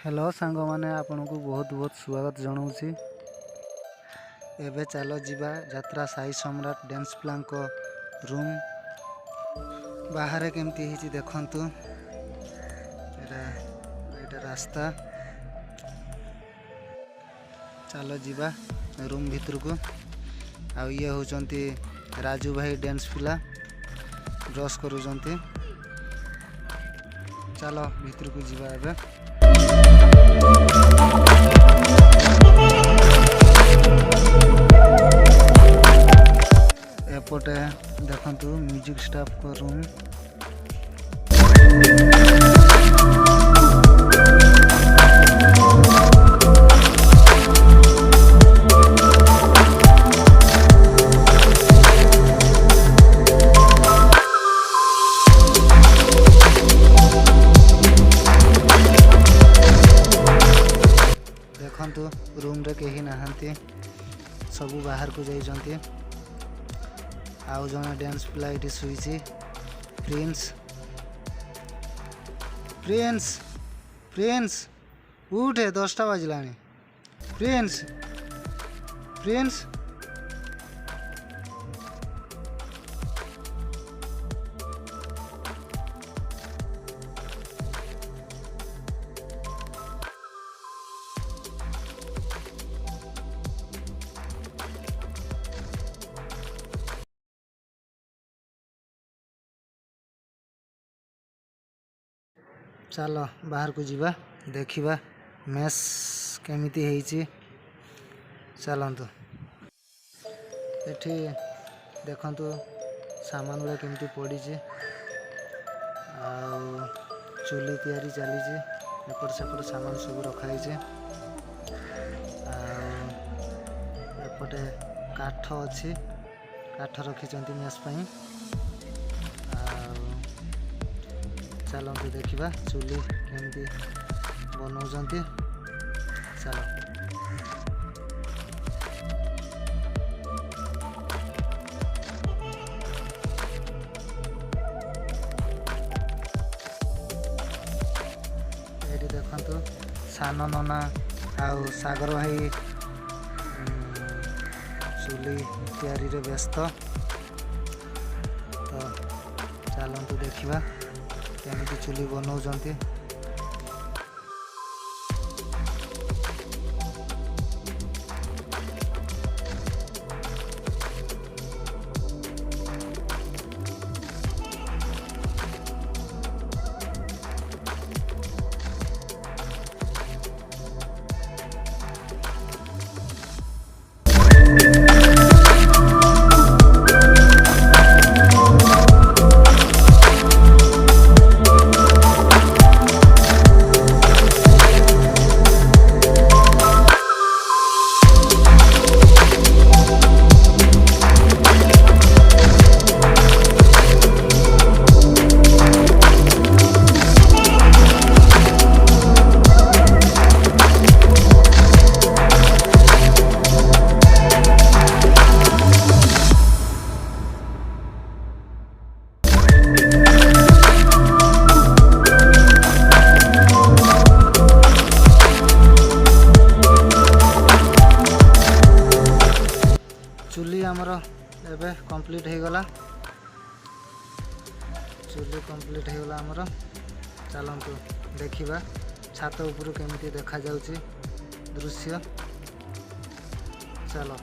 Hello सांग मैंने आपन को बहुत बहुत स्वागत जनाऊँगी। एबे चलो जीवा यात्रा साई सम्राट डांस प्लान को रूम बाहर केमती ही देखंतु। एटा रास्ता चलो जीवा रूम भीतर को। आ ये होचंती राजू भाई डांस पिला ब्रश करूचंती। चलो भीतर को जीवा एबे। एपटे देखंतु म्यूजिक स्टाफ को रूम। देखंतु रूम रे कहीं नहांती, सबू बाहर को जाइछंती। आउ जने डांस पिला इटी सुईची प्रिंस प्रिंस प्रिंस उठे 10टा बाजिलानी। प्रिंस प्रिंस चलो बाहर को जीवा देखिबा मेस केमिति हेची। चलंतु एठी देखंतु सामान गुला केमिति पड़ीची। आ चुली तैयारी चलीची। एपट सेपट सामान सब रखाई। एपटे काठ अच्छी, काठ रखी मेस पाई। चलते देखा चुली केमती बनाऊँच। चलो ये देखु सान नना आउ सागर भाई चुली तैयारी रे व्यस्त। तो चलतु देखा केमिति चुली बनाऊँच। चुली आमर एबे कंप्लीट हो गला। चुली कंप्लीट हो गला आमर। चलतु देखिबा छात ऊपर केमिति देखा जाउची दृश्य। चलो